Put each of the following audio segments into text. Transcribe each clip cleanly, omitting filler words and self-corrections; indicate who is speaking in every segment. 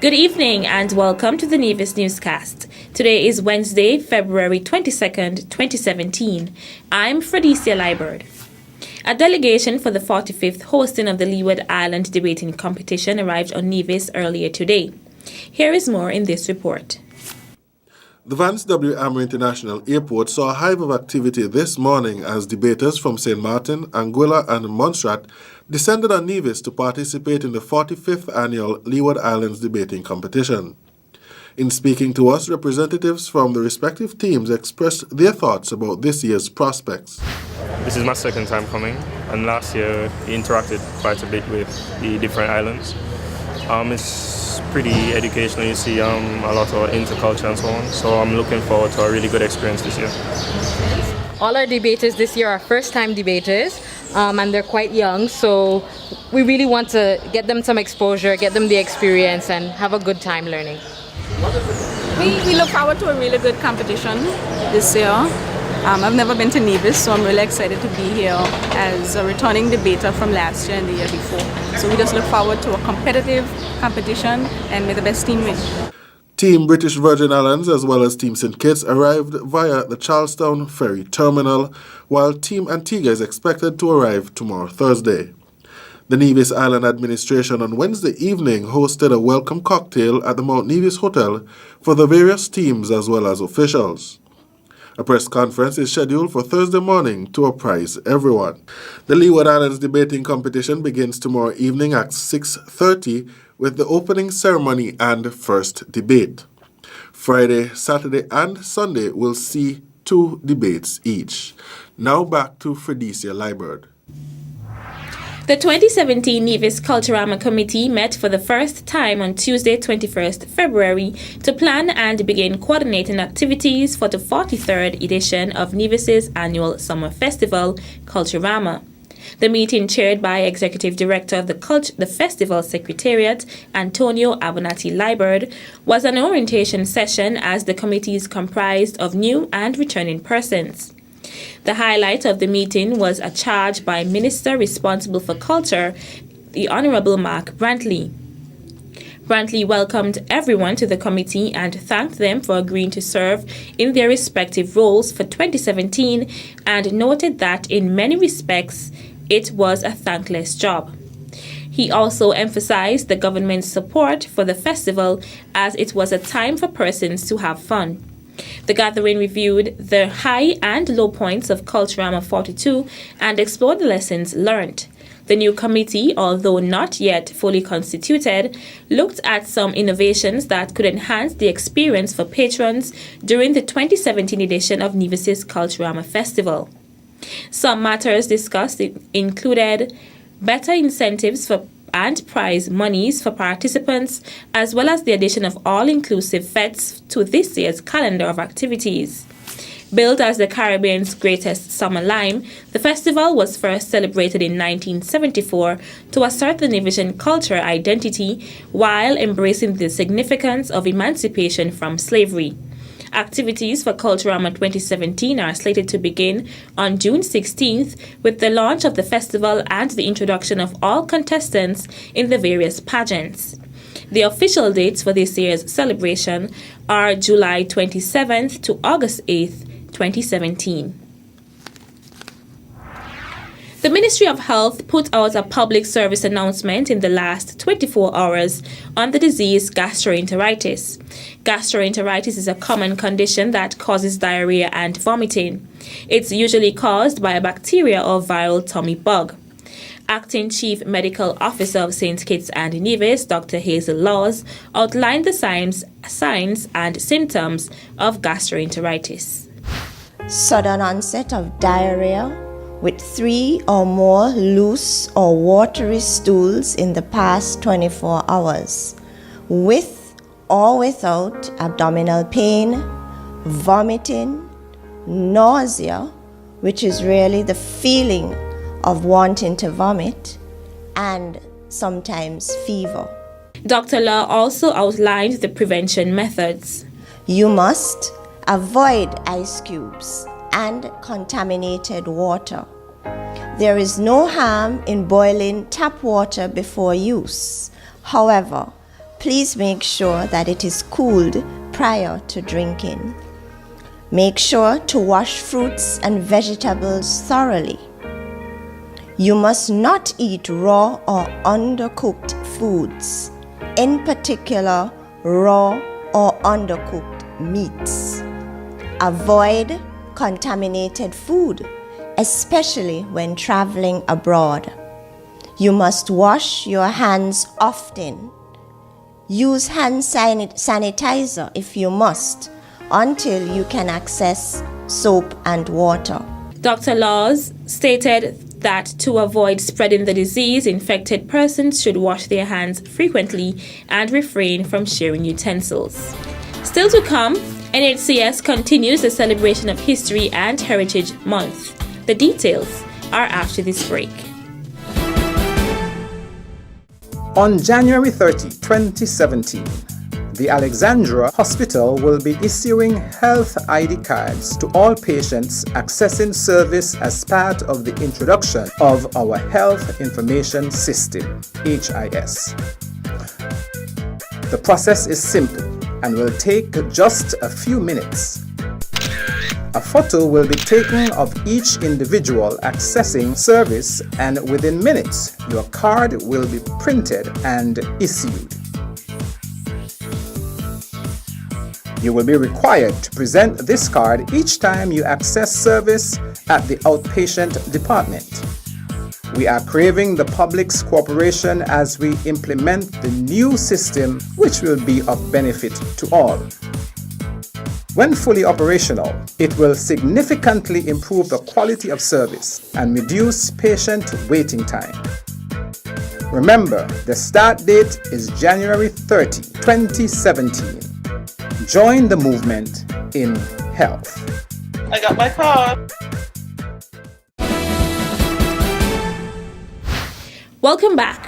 Speaker 1: Good evening and welcome to the Nevis Newscast. Today is Wednesday, February 22nd, 2017. I'm Fredicia Liburd. A delegation for the 45th hosting of the Leeward Island debating competition arrived on Nevis earlier today. Here is more in this report.
Speaker 2: The Vance W. Amory International Airport saw a hive of activity this morning as debaters from St. Martin, Anguilla and Montserrat descended on Nevis to participate in the 45th annual Leeward Islands debating competition. In speaking to us, representatives from the respective teams expressed their thoughts about this year's prospects.
Speaker 3: This is my second time coming, and last year we interacted quite a bit with the different islands. It's pretty educational. You see a lot of interculture and so on, so I'm looking forward to a really good experience this year.
Speaker 4: All our debaters this year are first-time debaters, and they're quite young, so we really want to get them some exposure, get them the experience, and have a good time learning.
Speaker 5: We look forward to a really good competition this year. I've never been to Nevis, so I'm really excited to be here as a returning debater from last year and the year before. So we just look forward to a competitive competition and may the best team win.
Speaker 2: Team British Virgin Islands as well as Team St. Kitts arrived via the Charlestown Ferry Terminal, while Team Antigua is expected to arrive tomorrow, Thursday. The Nevis Island Administration on Wednesday evening hosted a welcome cocktail at the Mount Nevis Hotel for the various teams as well as officials. A press conference is scheduled for Thursday morning to apprise everyone. The Leeward Islands debating competition begins tomorrow evening at 6:30 with the opening ceremony and first debate. Friday, Saturday and Sunday will see 2 debates each. Now back to Fredicia Liburd.
Speaker 1: The 2017 Nevis Culturama Committee met for the first time on Tuesday, 21st February, to plan and begin coordinating activities for the 43rd edition of Nevis's annual summer festival, Culturama. The meeting, chaired by Executive Director of the Festival Secretariat, Antonio Abernathy Liburd, was an orientation session as the committee is comprised of new and returning persons. The highlight of the meeting was a charge by Minister responsible for culture, the Honorable Mark Brantley. Brantley welcomed everyone to the committee and thanked them for agreeing to serve in their respective roles for 2017 and noted that in many respects it was a thankless job. He also emphasized the government's support for the festival as it was a time for persons to have fun. The gathering reviewed the high and low points of Culturama 42 and explored the lessons learned. The new committee, although not yet fully constituted, looked at some innovations that could enhance the experience for patrons during the 2017 edition of Nevis's Culturama Festival. Some matters discussed included better incentives for and prize monies for participants, as well as the addition of all-inclusive fetes to this year's calendar of activities. Billed as the Caribbean's greatest summer lime, the festival was first celebrated in 1974 to assert the Nevisian cultural identity while embracing the significance of emancipation from slavery. Activities for Culturama 2017 are slated to begin on June 16th with the launch of the festival and the introduction of all contestants in the various pageants. The official dates for this year's celebration are July 27th to August 8th, 2017. The Ministry of Health put out a public service announcement in the last 24 hours on the disease gastroenteritis. Gastroenteritis is a common condition that causes diarrhea and vomiting. It's usually caused by a bacteria or viral tummy bug. Acting Chief Medical Officer of St. Kitts and Nevis, Dr. Hazel Laws, outlined the signs and symptoms of gastroenteritis.
Speaker 6: Sudden onset of diarrhea with 3 or more loose or watery stools in the past 24 hours, with or without abdominal pain, vomiting, nausea, which is really the feeling of wanting to vomit, and sometimes fever.
Speaker 1: Dr. Law also outlined the prevention methods.
Speaker 6: You must avoid ice cubes and contaminated water. There is no harm in boiling tap water before use. However, please make sure that it is cooled prior to drinking. Make sure to wash fruits and vegetables thoroughly. You must not eat raw or undercooked foods, in particular raw or undercooked meats. Avoid contaminated food, especially when traveling abroad. You must wash your hands often. Use hand sanitizer if you must, until you can access soap and water.
Speaker 1: Dr. Laws stated that to avoid spreading the disease, infected persons should wash their hands frequently and refrain from sharing utensils. Still to come, NHCS continues the celebration of History and Heritage Month. The details are after this break.
Speaker 7: On January 30, 2017, the Alexandra Hospital will be issuing health ID cards to all patients accessing service as part of the introduction of our Health Information System, HIS. The process is simple and will take just a few minutes. A photo will be taken of each individual accessing service, and within minutes, your card will be printed and issued. You will be required to present this card each time you access service at the outpatient department. We are craving the public's cooperation as we implement the new system, which will be of benefit to all. When fully operational, it will significantly improve the quality of service and reduce patient waiting time. Remember, the start date is January 30, 2017. Join the movement in health.
Speaker 8: I got my card.
Speaker 1: Welcome back.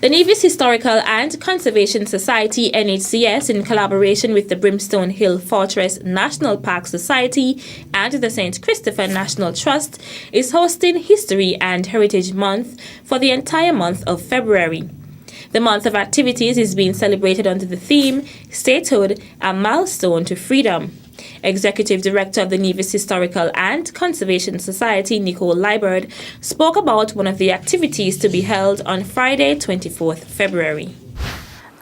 Speaker 1: The Nevis Historical and Conservation Society, NHCS, in collaboration with the Brimstone Hill Fortress National Park Society and the St. Christopher National Trust, is hosting History and Heritage Month for the entire month of February. The month of activities is being celebrated under the theme, Statehood, a Milestone to Freedom. Executive Director of the Nevis Historical and Conservation Society, Nicole Liebert, spoke about one of the activities to be held on Friday, 24th February.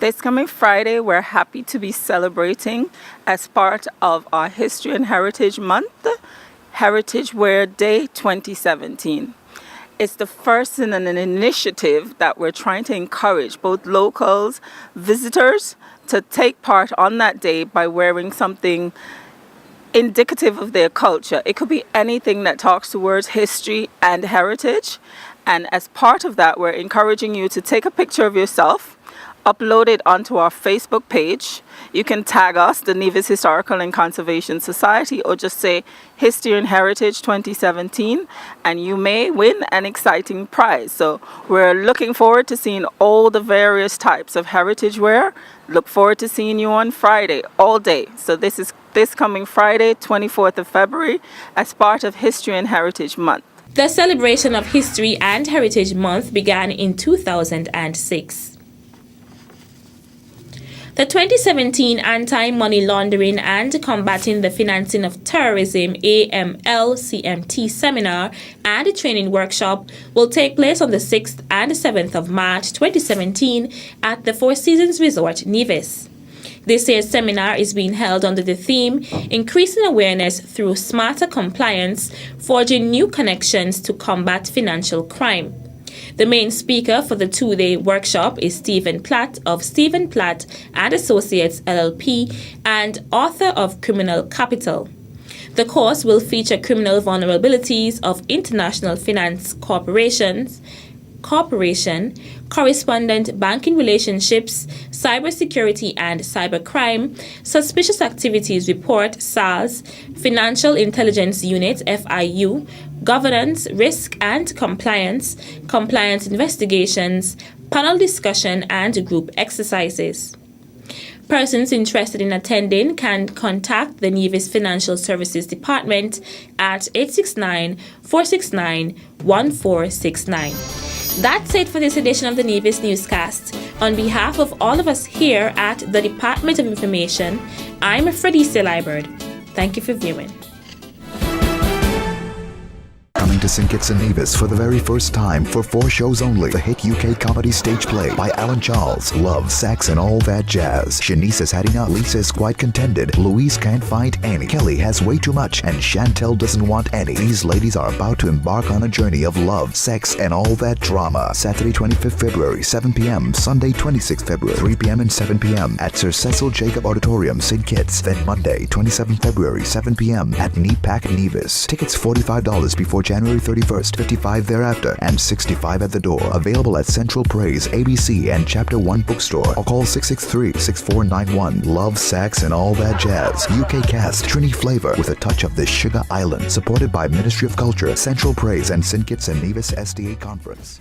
Speaker 5: This coming Friday, we're happy to be celebrating as part of our History and Heritage Month, Heritage Wear Day 2017. It's the first in an initiative that we're trying to encourage both locals, visitors, to take part on that day by wearing something indicative of their culture. It could be anything that talks towards history and heritage. And as part of that, we're encouraging you to take a picture of yourself, upload it onto our Facebook page. You can tag us, the Nevis Historical and Conservation Society, or just say History and Heritage 2017, and you may win an exciting prize. So we're looking forward to seeing all the various types of heritage wear. Look forward to seeing you on Friday, all day. So this is this coming Friday, 24th of February, as part of History and Heritage Month.
Speaker 1: The celebration of History and Heritage Month began in 2006. The 2017 Anti-Money Laundering and Combating the Financing of Terrorism AML-CMT Seminar and Training Workshop will take place on the 6th and 7th of March 2017 at the Four Seasons Resort, Nevis. This year's seminar is being held under the theme, Increasing Awareness Through Smarter Compliance, Forging New Connections to Combat Financial Crime. The main speaker for the two-day workshop is Stephen Platt of Stephen Platt and Associates LLP and author of Criminal Capital. The course will feature criminal vulnerabilities of international finance corporation, correspondent banking relationships, cybersecurity and cybercrime, suspicious activities report, SARS, Financial Intelligence Unit, FIU, governance, risk and compliance, compliance investigations, panel discussion and group exercises. Persons interested in attending can contact the Nevis Financial Services Department at 869-469-1469. That's it for this edition of the Nevis Newscast. On behalf of all of us here at the Department of Information, I'm Fredisa Liburd. Thank you for viewing.
Speaker 9: Coming to St. Kitts and Nevis for the very first time for 4 shows only. The hit UK comedy stage play by Alan Charles, Love, Sex and All That Jazz. Shanice has had enough. Lisa is quite contented. Louise can't find any. Kelly has way too much. And Chantel doesn't want any. These ladies are about to embark on a journey of love, sex and all that drama. Saturday 25th February, 7 p.m. Sunday 26th February, 3 p.m. and 7 p.m. at Sir Cecil Jacob Auditorium, St. Kitts. Then Monday 27th February, 7 p.m. at Nepac, Nevis. Tickets $45 before January 31st, $55 thereafter, and $65 at the door. Available at Central Praise, ABC, and Chapter 1 Bookstore. Or call 663-6491. Love, Sex, and All That Jazz. UK cast, Trini flavor with a touch of the Sugar Island. Supported by Ministry of Culture, Central Praise, and St. Kitts and Nevis SDA Conference.